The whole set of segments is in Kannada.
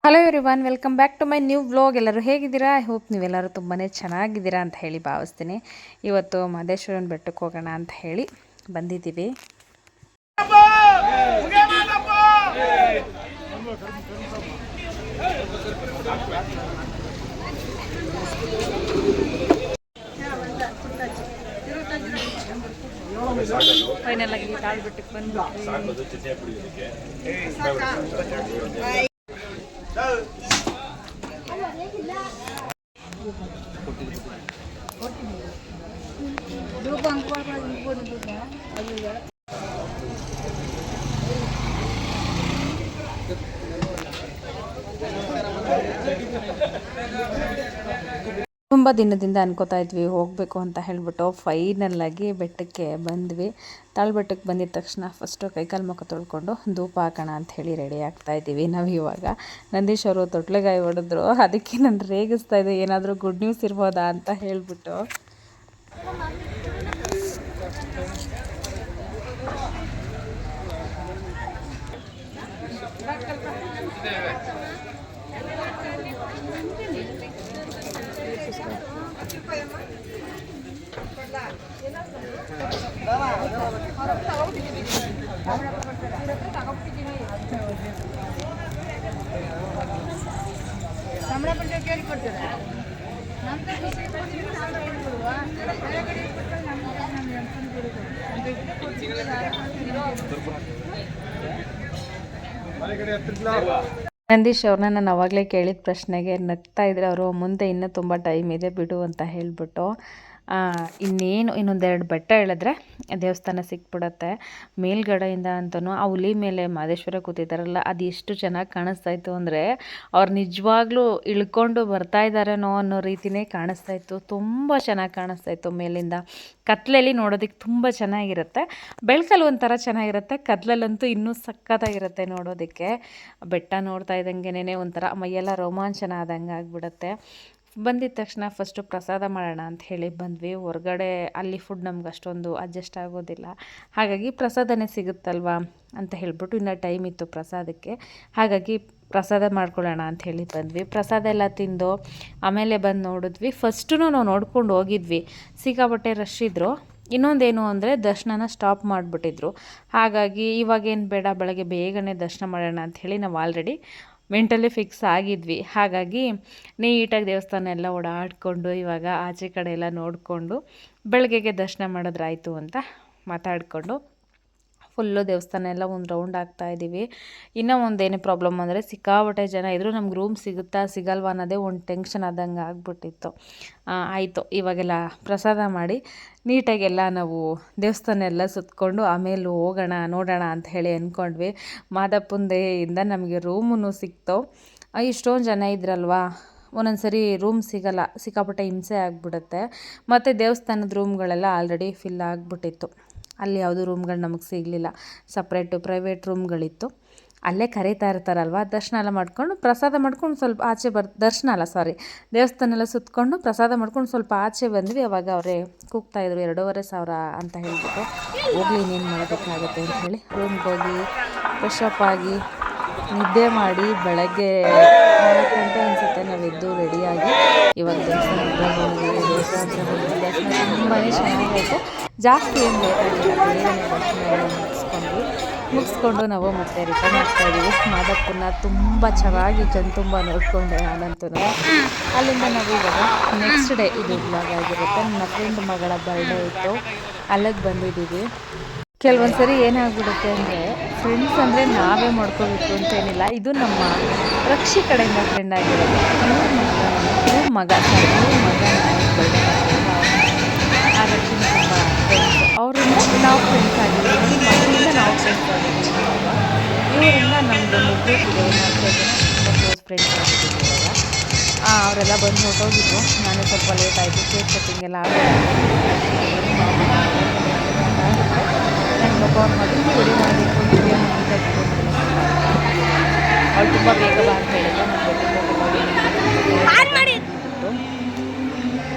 Hello everyone, welcome back to my new vlog. ಎಲ್ಲರೂ ಹೇಗಿದ್ದೀರಾ? ಐ ಹೋಪ್ ನೀವೆಲ್ಲರೂ ತುಂಬಾ ಚೆನ್ನಾಗಿದ್ದೀರಾ ಅಂತ ಹೇಳಿ ಭಾವಿಸ್ತೀನಿ. ಇವತ್ತು ಮಹದೇಶ್ವರನ ಬೆಟ್ಟಕ್ಕೆ ಹೋಗೋಣ ಅಂತ ಹೇಳಿ ಬಂದಿದ್ದೀವಿ. ಫೈನಲ್ ಆಗಿ ತಾಳ್ ಬೆಟ್ಟಕ್ಕೆ ಬಂದು ತುಂಬ ದಿನದಿಂದ ಅನ್ಕೋತಾ ಇದ್ವಿ ಹೋಗಬೇಕು ಅಂತ ಹೇಳಿಬಿಟ್ಟು ಫೈನಲ್ಲಾಗಿ ಬೆಟ್ಟಕ್ಕೆ ಬಂದ್ವಿ. ತಾಳ್ಬೆಟ್ಟಕ್ಕೆ ಬಂದಿದ ತಕ್ಷಣ ಫಸ್ಟು ಕೈಕಾಲು ಮುಖ ತೊಳ್ಕೊಂಡು ಧೂಪ ಹಾಕೋಣ ಅಂತ ಹೇಳಿ ರೆಡಿ ಆಗ್ತಾ ಇದ್ದೀವಿ. ನಾವು ಇವಾಗ ನಂದೀಶ್ ಅವರು ತೊಟ್ಲಗಾಯಿ ಹೊಡೆದ್ರು, ಅದಕ್ಕೆ ನಾನು ರೇಗಿಸ್ತಾ ಇದ್ದೆ ಏನಾದರೂ ಗುಡ್ ನ್ಯೂಸ್ ಇರ್ಬೋದಾ ಅಂತ ಹೇಳಿಬಿಟ್ಟು. ನಂದೀಶ್ ಅವ್ರನ್ನ ನಾನು ಅವಾಗಲೇ ಕೇಳಿದ ಪ್ರಶ್ನೆಗೆ ನಗ್ತಾ ಇದ್ರೆ ಅವರು, ಮುಂದೆ ಇನ್ನೂ ತುಂಬ ಟೈಮ್ ಇದೆ ಬಿಡು ಅಂತ ಹೇಳಿಬಿಟ್ಟು. ಇನ್ನೊಂದೆರಡು ಬೆಟ್ಟ ಹೇಳಿದ್ರೆ ದೇವಸ್ಥಾನ ಸಿಕ್ಬಿಡತ್ತೆ. ಮೇಲ್ಗಡೆಯಿಂದ ಅಂತಲೂ ಆ ಹುಲಿ ಮೇಲೆ ಮಹದೇಶ್ವರ ಕೂತಿದ್ದಾರಲ್ಲ, ಅದು ಎಷ್ಟು ಚೆನ್ನಾಗಿ ಕಾಣಿಸ್ತಾಯಿತ್ತು ಅಂದರೆ ಅವ್ರು ನಿಜವಾಗ್ಲೂ ಇಳ್ಕೊಂಡು ಬರ್ತಾ ಇದ್ದಾರೇನೋ ಅನ್ನೋ ರೀತಿಯೇ ಕಾಣಿಸ್ತಾಯಿತ್ತು. ತುಂಬ ಚೆನ್ನಾಗಿ ಕಾಣಿಸ್ತಾಯಿತ್ತು ಮೇಲಿಂದ. ಕತ್ಲಲ್ಲಿ ನೋಡೋದಕ್ಕೆ ತುಂಬ ಚೆನ್ನಾಗಿರುತ್ತೆ, ಬೆಳಕಲ್ಲಿ ಒಂಥರ ಚೆನ್ನಾಗಿರುತ್ತೆ, ಕತ್ಲಲ್ಲಂತೂ ಇನ್ನೂ ಸಖತ್ತಾಗಿರುತ್ತೆ ನೋಡೋದಕ್ಕೆ. ಬೆಟ್ಟ ನೋಡ್ತಾ ಇದ್ದಂಗೆನೇ ಒಂಥರ ಮೈಯೆಲ್ಲ ರೋಮಾಂಚನ ಆದಂಗೆ ಆಗಿಬಿಡುತ್ತೆ. ಬಂದಿದ ತಕ್ಷಣ ಫಸ್ಟು ಪ್ರಸಾದ ಮಾಡೋಣ ಅಂತ ಹೇಳಿ ಬಂದ್ವಿ. ಹೊರಗಡೆ ಅಲ್ಲಿ ಫುಡ್ ನಮ್ಗೆ ಅಷ್ಟೊಂದು ಅಡ್ಜಸ್ಟ್ ಆಗೋದಿಲ್ಲ, ಹಾಗಾಗಿ ಪ್ರಸಾದನೇ ಸಿಗುತ್ತಲ್ವ ಅಂತ ಹೇಳ್ಬಿಟ್ಟು ಇನ್ನೂ ಟೈಮ್ ಇತ್ತು ಪ್ರಸಾದಕ್ಕೆ, ಹಾಗಾಗಿ ಪ್ರಸಾದ ಮಾಡ್ಕೊಳ್ಳೋಣ ಅಂತ ಹೇಳಿ ಬಂದ್ವಿ. ಪ್ರಸಾದ ಎಲ್ಲ ತಿಂದು ಆಮೇಲೆ ಬಂದು ನೋಡಿದ್ವಿ. ಫಸ್ಟು ನಾವು ನೋಡ್ಕೊಂಡು ಹೋಗಿದ್ವಿ, ಸಿಕ್ಕಾಪಟ್ಟೆ ರಶ್ ಇದ್ದರು. ಇನ್ನೊಂದೇನು ಅಂದರೆ ದರ್ಶನನ ಸ್ಟಾಪ್ ಮಾಡಿಬಿಟ್ಟಿದ್ರು, ಹಾಗಾಗಿ ಇವಾಗೇನು ಬೇಡ, ಬೆಳಗ್ಗೆ ಬೇಗನೆ ದರ್ಶನ ಮಾಡೋಣ ಅಂಥೇಳಿ ನಾವು ಆಲ್ರೆಡಿ ಮೆಂಟಲಿ ಫಿಕ್ಸ್ ಆಗಿದ್ವಿ. ಹಾಗಾಗಿ ನೀಟಾಗಿ ದೇವಸ್ಥಾನ ಎಲ್ಲ ಓಡಾಡಿಕೊಂಡು ಇವಾಗ ಆಚೆ ಕಡೆ ಎಲ್ಲ ನೋಡಿಕೊಂಡು ಬೆಳಗ್ಗೆಗೆ ದರ್ಶನ ಮಾಡಿದ್ರಾಯ್ತು ಅಂತ ಮಾತಾಡಿಕೊಂಡು ಫುಲ್ಲು ದೇವಸ್ಥಾನ ಎಲ್ಲ ಒಂದು ರೌಂಡ್ ಆಗ್ತಾಯಿದ್ದೀವಿ. ಇನ್ನೂ ಒಂದೇನೇ ಪ್ರಾಬ್ಲಮ್ ಅಂದರೆ ಸಿಕ್ಕಾಪಟ್ಟೆ ಜನ ಇದ್ದರೂ ನಮ್ಗೆ ರೂಮ್ ಸಿಗುತ್ತಾ ಸಿಗಲ್ವಾ ಅನ್ನೋದೇ ಒಂದು ಟೆನ್ಷನ್ ಆದಂಗೆ ಆಗ್ಬಿಟ್ಟಿತ್ತು. ಆಯಿತು, ಇವಾಗೆಲ್ಲ ಪ್ರಸಾದ ಮಾಡಿ ನೀಟಾಗೆಲ್ಲ ನಾವು ದೇವಸ್ಥಾನ ಎಲ್ಲ ಸುತ್ತಕೊಂಡು ಆಮೇಲೆ ಹೋಗೋಣ ನೋಡೋಣ ಅಂತ ಹೇಳಿ ಅಂದ್ಕೊಂಡ್ವಿ. ಮಾದಪ್ಪಂದೆಯಿಂದ ನಮಗೆ ರೂಮೂ ಸಿಕ್ತು. ಇಷ್ಟೊಂದು ಜನ ಇದ್ರಲ್ವಾ, ಒಂದೊಂದು ಸರಿ ರೂಮ್ ಸಿಗಲ್ಲ, ಸಿಕ್ಕಾಪಟ್ಟೆ ಹಿಂಸೆ ಆಗಿಬಿಡುತ್ತೆ. ಮತ್ತು ದೇವಸ್ಥಾನದ ರೂಮ್ಗಳೆಲ್ಲ ಆಲ್ರೆಡಿ ಫಿಲ್ ಆಗಿಬಿಟ್ಟಿತ್ತು, ಅಲ್ಲಿ ಯಾವುದೂ ರೂಮ್ಗಳು ನಮಗೆ ಸಿಗಲಿಲ್ಲ. ಸಪ್ರೇಟು ಪ್ರೈವೇಟ್ ರೂಮ್ಗಳಿತ್ತು, ಅಲ್ಲೇ ಕರೀತಾ ಇರ್ತಾರಲ್ವ, ದರ್ಶನ ಎಲ್ಲ ಮಾಡ್ಕೊಂಡು ಪ್ರಸಾದ ಮಾಡ್ಕೊಂಡು ಸ್ವಲ್ಪ ಆಚೆ ದರ್ಶನ ಅಲ್ಲ ಸಾರಿ ದೇವಸ್ಥಾನ ಎಲ್ಲ ಸುತ್ತಕೊಂಡು ಪ್ರಸಾದ ಮಾಡ್ಕೊಂಡು ಸ್ವಲ್ಪ ಆಚೆ ಬಂದ್ವಿ. ಅವಾಗ ಅವರೇ ಕೂಗ್ತಾಯಿದ್ರು 2,500 ಅಂತ ಹೇಳಿಬಿಟ್ಟು. ಹೋಗ್ಲಿ, ಇನ್ನೇನು ಮಾಡೋದಕ್ಕಾಗುತ್ತೆ ಅಂತ ಹೇಳಿ ರೂಮ್ಗೆ ಹೋಗಿ ಫ್ರೆಶ್ ಅಪ್ ಆಗಿ ನಿದ್ದೆ ಮಾಡಿ ಬೆಳಗ್ಗೆ 4 ಗಂಟೆ ಅನಿಸುತ್ತೆ ನಾವು ಎದ್ದು ರೆಡಿಯಾಗಿ ಇವಾಗ ದೇವಸ್ಥಾನ ಹತ್ರ ಬಂದ್ವಿ. ದರ್ಶನ ತುಂಬಾ ಚೆನ್ನಾಗಾಯಿತು, ಜಾಸ್ತಿ ಏನು ಲೇಟಾಗಿಲ್ಲ, ಬೇಗನೆ ದರ್ಶನ ಎಲ್ಲ ಮುಗಿಸ್ಕೊಂಡು ನಾವು ಮತ್ತೆ ರಿಟರ್ನ್ ಆಗ್ತಾಯಿದ್ದೀವಿ. ಮಾದಪ್ಪನ ತುಂಬ ಚೆನ್ನಾಗಿ ಕಣ್ತುಂಬ ನೋಡಿಕೊಂಡೆ ನಾನಂತೂ. ಅಲ್ಲಿಂದ ನಾವು ಇವಾಗ ನೆಕ್ಸ್ಟ್ ಡೇ ಇದು ಬ್ಲಾಗ್ ಆಗಿರುತ್ತೆ. ನನ್ನ ಫ್ರೆಂಡ್ ಮಗಳ ಬರ್ಡೇ ಇತ್ತು, ಅಲ್ಲಿಗೆ ಬಂದಿದ್ದೀವಿ. ಕೆಲವೊಂದು ಸರಿ ಏನಾಗ್ಬಿಡುತ್ತೆ ಅಂದರೆ ಫ್ರೆಂಡ್ಸ್ ಅಂದರೆ ನಾವೇ ಮಾಡ್ಕೋಬೇಕು ಅಂತೇನಿಲ್ಲ. ಇದು ನಮ್ಮ ರಕ್ಷಿ ಕಡೆಯಿಂದ ಫ್ರೆಂಡ್ ಆಗಿರೋದು, ಇವ್ರ ಮಗ ಬರ್ಡೇ ಆ ರಕ್ಷಿನ ತುಂಬ ಫ್ರೆಂಡ್ಸ್, ಅವರಿಂದ ನಾವು ಫ್ರೆಂಡ್ಸ್ ಆಗಿದ್ದೀವಿ, ಮನೆಯಿಂದ ನಾವು ಫ್ರೆಂಡ್ಸ್ ಆಗಿದ್ದೀವಿ. ಇವರಿಂದ ನಮ್ಮದು ಮುಗ್ದಿದೆ, ತುಂಬ ಕ್ಲೋಸ್ ಫ್ರೆಂಡ್ಸ್ ಆಗಿದ್ದೀವಿ ಇವಾಗ. ಅವರೆಲ್ಲ ಬಂದು ಹೊರಟೋಗಿದ್ರು, ನಾನು ಸ್ವಲ್ಪ ಲೇಟ್ ಆಯಿತು, ಕೇಕ್ ಕಟ್ಟಿಂಗ್ ಎಲ್ಲ ನನ್ನ ಮುಖವನ್ನು ಮಾಡಿ ವಿಡಿಯೋ ಮಾಡಬೇಕು, ವಿಡಿಯೋ ಅವಳು ತುಂಬ ಬೇಗ ಬಾ ಅಂತ ಹೇಳಿದ್ದೆ.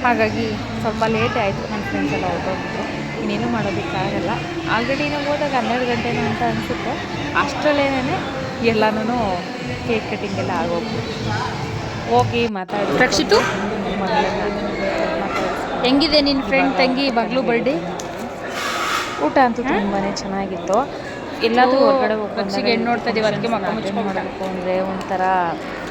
ಹಾಗಾಗಿ ಸ್ವಲ್ಪ ಲೇಟೇ ಆಯಿತು, ನನ್ನ ಫ್ರೆಂಡ್ಸ್ ಎಲ್ಲ ಹೊರಟೋಗಿದ್ರು. ಇನ್ನೇನು ಮಾಡೋದಕ್ಕಾಗಲ್ಲ, ಆಲ್ರೆಡಿ ನಾವು ಹೋದಾಗ 12 ಗಂಟೆನೋ ಅಂತ ಅನಿಸುತ್ತೆ. ಅಷ್ಟರಲ್ಲೇನೇ ಎಲ್ಲನೂ ಕೇಕ್ ಕಟಿಂಗ್ ಎಲ್ಲ ಆಗೋಗ್ಬಿಟ್ಟು ಹೋಗಿ ಮಾತಾಡಿ ರಕ್ಷಿತು ಹೆಂಗಿದೆ ನಿನ್ನ ಫ್ರೆಂಡ್ ತಂಗಿ ಮಗಳು ಬರ್ಡೇ? ಊಟ ಅಂತೂ ತುಂಬಾ ಚೆನ್ನಾಗಿತ್ತು. ಎಲ್ಲಾದರೂ ಹೊರಗಡೆ ರಕ್ಷಿಗೆ ಹೆಣ್ಣು ನೋಡ್ತಾ ಇದೀವಿ, ಅದಕ್ಕೆ ಮಕ್ಕ ಮಾಡಬೇಕು ಅಂದರೆ ಒಂಥರ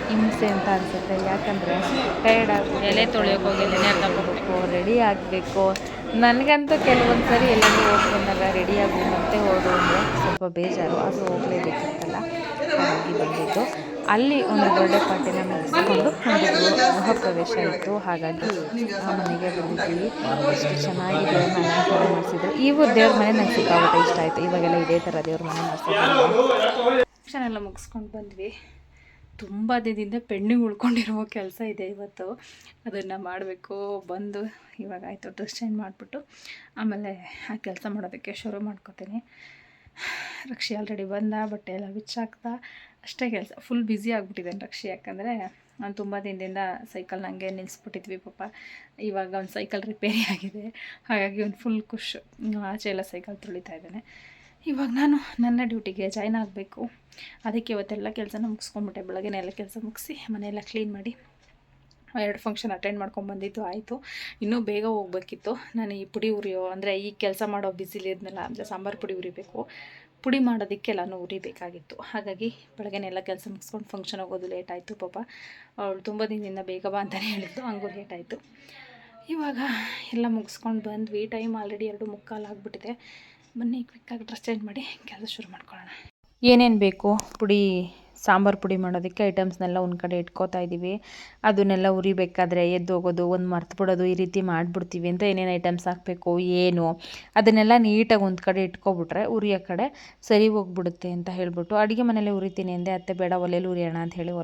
ಹಿಂಸೆ ಅಂತ ಅನಿಸುತ್ತೆ. ಯಾಕಂದರೆ ಟೈರ್ಡ್ ಆಗಬೇಕು, ಎಲೆ ತೊಳೆಯೋಕೆ ಹೋಗಿ ಎಲೆನೇ ತಗೋಬೇಕು, ರೆಡಿ ಆಗಬೇಕು. ನನಗಂತೂ ಕೆಲವೊಂದು ಸರಿ ಎಲ್ಲಾದರೂ ಹೋಗಿ ಬಂದಾಗ ರೆಡಿಯಾಗಿ ಮತ್ತೆ ಹೊರಡು ಅಂದರೆ ಸ್ವಲ್ಪ ಬೇಜಾರು. ಅದು ಹೋಗಲೇಬೇಕಿತ್ತಲ್ಲ, ಹಾಗಾಗಿ ಬಂದಿದ್ದು. ಅಲ್ಲಿ ಒಂದು ಬರ್ಡೇ ಪಾರ್ಟಿನ ಮುಗಿಸ್ಕೊಂಡು ಒಂದು ಗೃಹ ಪ್ರವೇಶ ಇತ್ತು, ಹಾಗಾಗಿ ಆ ಮನೆಗೆ ಬಂದಿದ್ದೀವಿ. ಎಷ್ಟು ಚೆನ್ನಾಗಿ ದೇವ್ರ ಮನೆ ಮಾಡಿಸಿದ್ರು. ಇವು ದೇವ್ರ ಮನೆ ನಂಗೆ ಸಿಕ್ಕಾಪಟ್ಟೆ ಇಷ್ಟ ಆಯಿತು. ಇವಾಗೆಲ್ಲ ಇದೇ ಥರ ದೇವ್ರ ಮನೆ ಮಾಡಿಸಿದ್ರು. ಫಂಕ್ಷನ್ ಎಲ್ಲ ಮುಗಿಸ್ಕೊಂಡು ಬಂದ್ವಿ. ತುಂಬ ದಿನದಿಂದ ಪೆಂಡಿಂಗ್ ಉಳ್ಕೊಂಡಿರೋ ಕೆಲಸ ಇದೆ ಇವತ್ತು, ಅದನ್ನು ಮಾಡಬೇಕು. ಬಂದು ಇವಾಗ ಆಯಿತು, ಡ್ರೆಸ್ ಚೇಂಜ್ ಮಾಡಿಬಿಟ್ಟು ಆಮೇಲೆ ಆ ಕೆಲಸ ಮಾಡೋದಕ್ಕೆ ಶುರು ಮಾಡ್ಕೋತೀನಿ. ರಕ್ಷಿ ಆಲ್ರೆಡಿ ಬಂದ, ಬಟ್ಟೆ ಎಲ್ಲ ಬಿಚ್ಚಾಕ್ತಾ ಅಷ್ಟೇ ಕೆಲಸ. ಫುಲ್ ಬ್ಯುಸಿ ಆಗಿಬಿಟ್ಟಿದ್ದೇನೆ ರಕ್ಷಿ, ಯಾಕಂದರೆ ನಾನು ತುಂಬ ದಿನದಿಂದ ಸೈಕಲ್ ನನಗೆ ನಿಲ್ಲಿಸ್ಬಿಟ್ಟಿದ್ವಿ ಪಾಪ. ಇವಾಗ ಒಂದು ಸೈಕಲ್ ರಿಪೇರಿ ಆಗಿದೆ, ಹಾಗಾಗಿ ಒಂದು ಫುಲ್ ಖುಷ್. ಆಚೆ ಎಲ್ಲ ಸೈಕಲ್ ತುಳಿತಾ ಇದ್ದೇನೆ. ಇವಾಗ ನಾನು ನನ್ನ ಡ್ಯೂಟಿಗೆ ಜಾಯ್ನ್ ಆಗಬೇಕು. ಅದಕ್ಕೆ ಇವತ್ತೆಲ್ಲ ಕೆಲಸನ ಮುಗಿಸ್ಕೊಂಡ್ಬಿಟ್ಟೆ. ಬೆಳಗ್ಗೆ ಎಲ್ಲ ಕೆಲಸ ಮುಗಿಸಿ ಮನೆಯೆಲ್ಲ ಕ್ಲೀನ್ ಮಾಡಿ 2 ಫಂಕ್ಷನ್ ಅಟೆಂಡ್ ಮಾಡ್ಕೊಂಡು ಬಂದಿದ್ದು ಆಯಿತು. ಇನ್ನೂ ಬೇಗ ಹೋಗ್ಬೇಕಿತ್ತು. ನಾನು ಈ ಪುಡಿ ಉರಿಯೋ ಅಂದರೆ ಈ ಕೆಲಸ ಮಾಡೋ ಬಿಸಿಲಿದ್ನಲ್ಲ, ಅಂದರೆ ಸಾಂಬಾರು ಪುಡಿ ಉರಿಬೇಕು, ಪುಡಿ ಮಾಡೋದಕ್ಕೆಲ್ಲನೂ ಉರಿಬೇಕಾಗಿತ್ತು. ಹಾಗಾಗಿ ಬೆಳಗ್ಗೆನೆಲ್ಲ ಕೆಲಸ ಮುಗಿಸ್ಕೊಂಡು ಫಂಕ್ಷನ್ ಹೋಗೋದು ಲೇಟ್ ಆಯಿತು. ಪಾಪ ಅವಳು ತುಂಬ ದಿನದಿಂದ ಬೇಗ ಬಾ ಅಂತಲೇ ಹೇಳಿದ್ದು, ಹಂಗೂ ಲೇಟ್ ಆಯಿತು. ಇವಾಗ ಎಲ್ಲ ಮುಗಿಸ್ಕೊಂಡು ಬಂದ್ವಿ. ಟೈಮ್ ಆಲ್ರೆಡಿ 2:45 ಆಗಿಬಿಟ್ಟಿದೆ. ಬನ್ನಿ ಕ್ವಿಕ್ಕಾಗಿ ಡ್ರೆಸ್ ಚೇಂಜ್ ಮಾಡಿ ಕೆಲಸ ಶುರು ಮಾಡ್ಕೊಳ್ಳೋಣ. ಏನೇನು ಬೇಕು ಪುಡಿ, ಸಾಂಬಾರು ಪುಡಿ ಮಾಡೋದಕ್ಕೆ ಐಟಮ್ಸ್ನೆಲ್ಲ ಒಂದು ಕಡೆ ಇಟ್ಕೋತಾ ಇದ್ದೀವಿ. ಅದನ್ನೆಲ್ಲ ಉರಿಬೇಕಾದ್ರೆ ಎದ್ದು ಹೋಗೋದು, ಒಂದು ಮರ್ತು ಬಿಡೋದು, ಈ ರೀತಿ ಮಾಡಿಬಿಡ್ತೀವಿ ಅಂತ ಏನೇನು ಐಟಮ್ಸ್ ಹಾಕಬೇಕು ಏನು ಅದನ್ನೆಲ್ಲ ನೀಟಾಗಿ ಒಂದು ಕಡೆ ಇಟ್ಕೊಬಿಟ್ರೆ ಉರಿಯೋ ಕಡೆ ಸರಿ ಹೋಗ್ಬಿಡುತ್ತೆ ಅಂತ ಹೇಳ್ಬಿಟ್ಟು ಅಡುಗೆ ಮನೇಲೆ ಉರಿತೀನಿ ಅಂದೆ. ಅತ್ತೆ ಬೇಡ ಒಲೆಯಲ್ಲಿ ಉರಿಯೋಣ ಅಂತ ಹೇಳಿ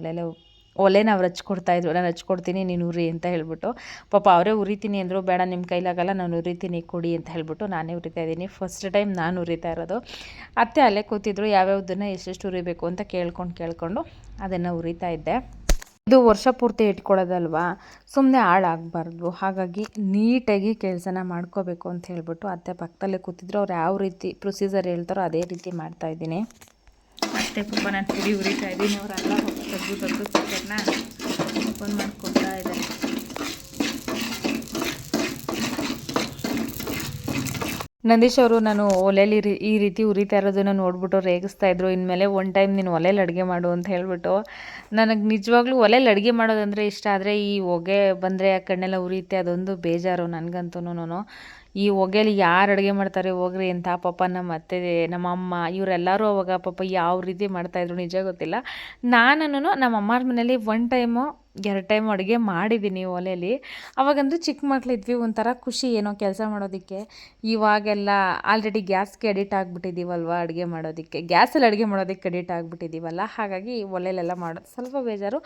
ಒಲೆನ ಅವ್ರು ಹಚ್ಕೊಡ್ತಾಯಿದ್ರು. ನಾನು ಹಚ್ಕೊಡ್ತೀನಿ, ನೀನು ಉರಿ ಅಂತ ಹೇಳ್ಬಿಟ್ಟು. ಪಾಪ ಅವರೇ ಉರಿತೀನಿ ಅಂದರು. ಬೇಡ ನಿಮ್ಮ ಕೈಲಾಗಲ್ಲ, ನಾನು ಉರಿತೀನಿ ಕೊಡಿ ಅಂತ ಹೇಳ್ಬಿಟ್ಟು ನಾನೇ ಉರಿತಾ ಇದ್ದೀನಿ. ಫಸ್ಟ್ ಟೈಮ್ ನಾನು ಉರಿತಾ ಇರೋದು. ಅತ್ತೆ ಅಲ್ಲೇ ಕೂತಿದ್ರು, ಯಾವ್ಯಾವುದನ್ನು ಎಷ್ಟೆಷ್ಟು ಉರಿಬೇಕು ಅಂತ ಕೇಳ್ಕೊಂಡು ಅದನ್ನು ಉರಿತಾ ಇದ್ದೆ. ಇದು ವರ್ಷ ಪೂರ್ತಿ ಇಟ್ಕೊಳ್ಳೋದಲ್ವಾ, ಸುಮ್ಮನೆ ಹಾಳಾಗಬಾರ್ದು. ಹಾಗಾಗಿ ನೀಟಾಗಿ ಕೆಲಸನ ಮಾಡ್ಕೋಬೇಕು ಅಂತ ಹೇಳ್ಬಿಟ್ಟು ಅತ್ತೆ ಪಕ್ಕದಲ್ಲೇ ಕೂತಿದ್ರು. ಅವ್ರು ಯಾವ ರೀತಿ ಪ್ರೊಸೀಜರ್ ಹೇಳ್ತಾರೋ ಅದೇ ರೀತಿ ಮಾಡ್ತಾಯಿದ್ದೀನಿ. ಮತ್ತು ಪಾಪ ನಾನು ಪುಡಿ ಉರಿತಾ ಇದ್ದೀನಿ. ಅವರೆಲ್ಲ ತೆಗೆದು ಕುಕ್ಕರ್ನ ಓಪನ್ ಮಾಡ್ಕೊಳ್ತಾ ಇದ್ದಾರೆ. ನಂದೀಶ್ ಅವರು ನಾನು ಒಲೆಯಲ್ಲಿ ಈ ರೀತಿ ಉರಿತಾ ಇರೋದನ್ನು ನೋಡ್ಬಿಟ್ಟು ರೇಗಿಸ್ತಾ ಇದ್ರು. ಇನ್ಮೇಲೆ ಒನ್ ಟೈಮ್ ನೀನು ಒಲೆಯಲ್ಲಿ ಅಡುಗೆ ಮಾಡು ಅಂತ ಹೇಳ್ಬಿಟ್ಟು. ನನಗೆ ನಿಜವಾಗ್ಲೂ ಒಲೆಯಲ್ಲಿ ಅಡುಗೆ ಮಾಡೋದಂದರೆ ಇಷ್ಟ. ಆದರೆ ಈ ಹೊಗೆ ಬಂದರೆ ಆ ಕಣ್ಣೆಲ್ಲ ಉರಿಯುತ್ತೆ, ಅದೊಂದು ಬೇಜಾರು ನನಗಂತೂ. ಈ ಹೊಗೆಯಲ್ಲಿ ಯಾರು ಅಡುಗೆ ಮಾಡ್ತಾರೆ ಹೋಗ್ರಿ ಅಂತ ಪಾಪ ನಮ್ಮ ಅತ್ತೆ, ನಮ್ಮ ಅಮ್ಮ ಇವರೆಲ್ಲರೂ ಅವಾಗ ಪಾಪ ಯಾವ ರೀತಿ ಮಾಡ್ತಾಯಿದ್ರು ನಿಜ ಗೊತ್ತಿಲ್ಲ. ನಾನು ನಮ್ಮ ಅಮ್ಮರ ಮನೇಲಿ 1 ಟೈಮು 2 ಟೈಮ್ ಅಡುಗೆ ಮಾಡಿದ್ದೀನಿ ಒಲೆಯಲ್ಲಿ. ಅವಾಗಂತೂ ಚಿಕ್ಕ ಮಕ್ಕಳಿದ್ವಿ, ಒಂಥರ ಖುಷಿ ಏನೋ ಕೆಲಸ ಮಾಡೋದಕ್ಕೆ. ಇವಾಗೆಲ್ಲ ಆಲ್ರೆಡಿ ಗ್ಯಾಸ್ಗೆ ಅಡಿಟ್ ಆಗಿಬಿಟ್ಟಿದ್ದೀವಲ್ವ, ಅಡುಗೆ ಮಾಡೋದಕ್ಕೆ ಗ್ಯಾಸಲ್ಲಿ ಅಡುಗೆ ಮಾಡೋದಕ್ಕೆ ಅಡಿಟ್ ಆಗಿಬಿಟ್ಟಿದ್ದೀವಲ್ಲ, ಹಾಗಾಗಿ ಒಲೆಯಲ್ಲೆಲ್ಲ ಮಾಡೋದು ಸ್ವಲ್ಪ ಬೇಜಾರು.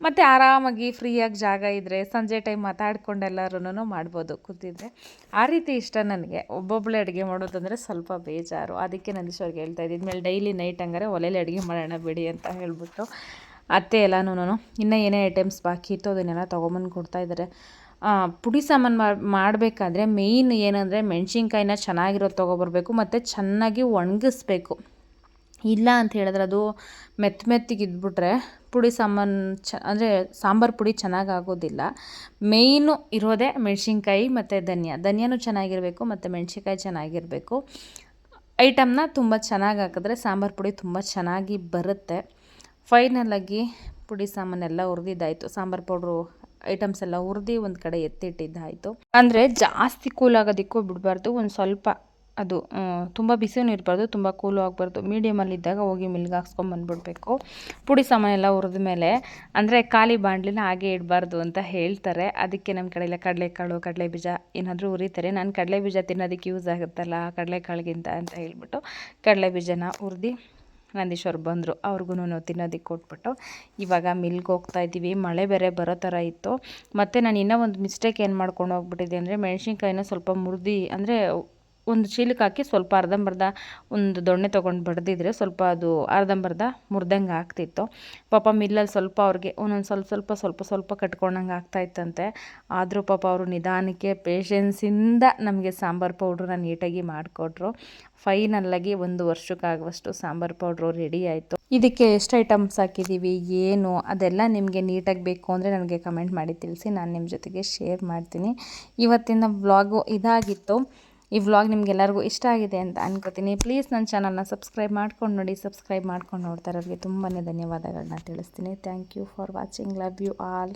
ಮತ್ತು ಆರಾಮಾಗಿ ಫ್ರೀಯಾಗಿ ಜಾಗ ಇದ್ದರೆ ಸಂಜೆ ಟೈಮ್ ಮಾತಾಡ್ಕೊಂಡು ಎಲ್ಲರೂ ಮಾಡ್ಬೋದು ಕೂತಿದ್ರೆ. ಆ ರೀತಿ ಇಷ್ಟ ನನಗೆ. ಒಬ್ಬೊಬ್ಬಳೇ ಅಡುಗೆ ಮಾಡೋದಂದರೆ ಸ್ವಲ್ಪ ಬೇಜಾರು. ಅದಕ್ಕೆ ನಂದೀಶ್ವರ್ಗೆ ಹೇಳ್ತಾ ಇದ್ದಿದ್ದು, ಮೇಲೆ ಡೈಲಿ ನೈಟ್ ಹಂಗಾರೆ ಒಲೆಯಲ್ಲಿ ಅಡುಗೆ ಮಾಡೋಣ ಬಿಡಿ ಅಂತ ಹೇಳ್ಬಿಟ್ಟು. ಅತ್ತೆ ಎಲ್ಲನೂ ಇನ್ನೂ ಏನೇ ಐಟಮ್ಸ್ ಬಾಕಿ ಇತ್ತು ಅದನ್ನೆಲ್ಲ ತೊಗೊಂಬಂದು ಕೊಡ್ತಾಯಿದ್ದಾರೆ. ಪುಡಿ ಸಾಮಾನು ಮಾಡಬೇಕಾದ್ರೆ ಮೇಯ್ನ್ ಏನಂದರೆ ಮೆಣಸಿನ್ಕಾಯಿನ ಚೆನ್ನಾಗಿರೋದು ತೊಗೊಬರ್ಬೇಕು ಮತ್ತು ಚೆನ್ನಾಗಿ ಒಣಗಿಸ್ಬೇಕು. ಇಲ್ಲ ಅಂತ ಹೇಳಿದ್ರೆ ಅದು ಮೆತ್ತಗೆ ಇದ್ಬಿಟ್ರೆ ಪುಡಿ ಸಾಮಾನು ಅಂದರೆ ಸಾಂಬಾರು ಪುಡಿ ಚೆನ್ನಾಗಾಗೋದಿಲ್ಲ. ಮೇಯ್ನು ಇರೋದೇ ಮೆಣಸಿನ್ಕಾಯಿ ಮತ್ತು ಧನಿಯಾನೂ ಚೆನ್ನಾಗಿರಬೇಕು ಮತ್ತು ಮೆಣಸಿನ್ಕಾಯಿ ಚೆನ್ನಾಗಿರಬೇಕು. ಐಟಮ್ನ ತುಂಬ ಚೆನ್ನಾಗಿ ಹಾಕಿದ್ರೆ ಸಾಂಬಾರು ಪುಡಿ ತುಂಬ ಚೆನ್ನಾಗಿ ಬರುತ್ತೆ. ಫೈನಲಾಗಿ ಪುಡಿ ಸಾಮಾನೆಲ್ಲ ಹುರಿದಿದ್ದಾಯಿತು. ಸಾಂಬಾರು ಪೌಡ್ರು ಐಟಮ್ಸ್ ಎಲ್ಲ ಹುರಿದು ಒಂದು ಕಡೆ ಎತ್ತಿಟ್ಟಿದ್ದಾಯಿತು. ಅಂದರೆ ಜಾಸ್ತಿ ಕೂಲ್ ಆಗೋದಕ್ಕೂ ಬಿಡಬಾರ್ದು, ಒಂದು ಸ್ವಲ್ಪ ಅದು ತುಂಬ ಬಿಸಿನೂ ಇರಬಾರ್ದು, ತುಂಬ ಕೂಲು ಆಗಬಾರ್ದು. ಮೀಡಿಯಮಲ್ಲಿದ್ದಾಗ ಹೋಗಿ ಮಿಲ್ಗೆ ಹಾಕ್ಸ್ಕೊಂಬಂದ್ಬಿಡ್ಬೇಕು. ಪುಡಿ ಸಾಮಾನೆಲ್ಲ ಹುರಿದ ಮೇಲೆ ಅಂದರೆ ಖಾಲಿ ಬಾಣಲಿನ ಹಾಗೆ ಇಡಬಾರ್ದು ಅಂತ ಹೇಳ್ತಾರೆ. ಅದಕ್ಕೆ ನಮ್ಮ ಕಡೆಯೆಲ್ಲ ಕಡಲೆಕಾಳು, ಕಡಲೆಬೀಜ ಏನಾದರೂ ಹುರಿತಾರೆ. ನಾನು ಕಡಲೆಬೀಜ ತಿನ್ನೋದಕ್ಕೆ ಯೂಸ್ ಆಗುತ್ತಲ್ಲ ಕಡಲೆಕಾಳಿಗಿಂತ ಅಂತ ಹೇಳ್ಬಿಟ್ಟು ಕಡಲೆಬೀಜನ ಹುರಿದು ನಂದೀಶ್ವರ್ ಬಂದರು, ಅವ್ರಿಗೂ ತಿನ್ನೋದಕ್ಕೆ ಕೊಟ್ಬಿಟ್ಟು ಇವಾಗ ಮಿಲ್ಗೆ ಹೋಗ್ತಾಯಿದ್ದೀವಿ. ಮಳೆ ಬೇರೆ ಬರೋ ಥರ ಇತ್ತು. ಮತ್ತು ನಾನು ಇನ್ನೂ ಒಂದು ಮಿಸ್ಟೇಕ್ ಏನು ಮಾಡ್ಕೊಂಡು ಹೋಗ್ಬಿಟ್ಟಿದ್ದೆ ಅಂದರೆ ಮೆಣಸಿನ್ಕಾಯಿನ ಸ್ವಲ್ಪ ಮುರಿದು ಅಂದರೆ ಒಂದು ಚೀಲಕ್ಕೆ ಹಾಕಿ ಸ್ವಲ್ಪ ಅರ್ಧಂಬರ್ಧ ಒಂದು ದೊಣ್ಣೆ ತೊಗೊಂಡು ಬಡ್ದಿದ್ರೆ ಸ್ವಲ್ಪ ಅದು ಅರ್ಧಂಬರ್ಧ ಮುರಿದಂಗೆ ಆಗ್ತಿತ್ತು. ಪಾಪ ಮಿಲ್ಲಲ್ಲಿ ಸ್ವಲ್ಪ ಅವ್ರಿಗೆ ಒಂದೊಂದು ಸ್ವಲ್ಪ ಕಟ್ಕೊಂಡಂಗೆ ಆಗ್ತಾಯಿತ್ತಂತೆ. ಆದರೂ ಪಾಪ ಅವರು ನಿಧಾನಕ್ಕೆ ಪೇಷನ್ಸಿಂದ ನಮಗೆ ಸಾಂಬಾರು ಪೌಡ್ರನ್ನ ನೀಟಾಗಿ ಮಾಡಿಕೊಟ್ರು. ಫೈನಲ್ಲಾಗಿ 1 ವರ್ಷಕ್ಕಾಗುವಷ್ಟು ಸಾಂಬಾರು ಪೌಡ್ರು ರೆಡಿ ಆಯಿತು. ಇದಕ್ಕೆ ಎಷ್ಟು ಐಟಮ್ಸ್ ಹಾಕಿದ್ದೀವಿ ಏನು ಅದೆಲ್ಲ ನಿಮಗೆ ನೀಟಾಗಿ ಬೇಕು ಅಂದರೆ ನನಗೆ ಕಮೆಂಟ್ ಮಾಡಿ ತಿಳಿಸಿ, ನಾನು ನಿಮ್ಮ ಜೊತೆಗೆ ಶೇರ್ ಮಾಡ್ತೀನಿ. ಇವತ್ತಿನ ವ್ಲಾಗು ಇದಾಗಿತ್ತು. ಈ ವ್ಲಾಗ್ ನಿಮಗೆಲ್ಲರಿಗೂ ಇಷ್ಟ ಆಗಿದೆ ಅಂತ ಅನ್ಕೋತೀನಿ. ಪ್ಲೀಸ್ ನನ್ನ ಚಾನಲ್ನ ಸಬ್ಸ್ಕ್ರೈಬ್ ಮಾಡ್ಕೊಂಡು ನೋಡಿ. ಸಬ್ಸ್ಕ್ರೈಬ್ ಮಾಡ್ಕೊಂಡು ನೋಡ್ತಾ ಇರೋರಿಗೆ ತುಂಬಾ ಧನ್ಯವಾದಗಳನ್ನ ತಿಳಿಸ್ತೀನಿ. Thank you for watching. Love you all.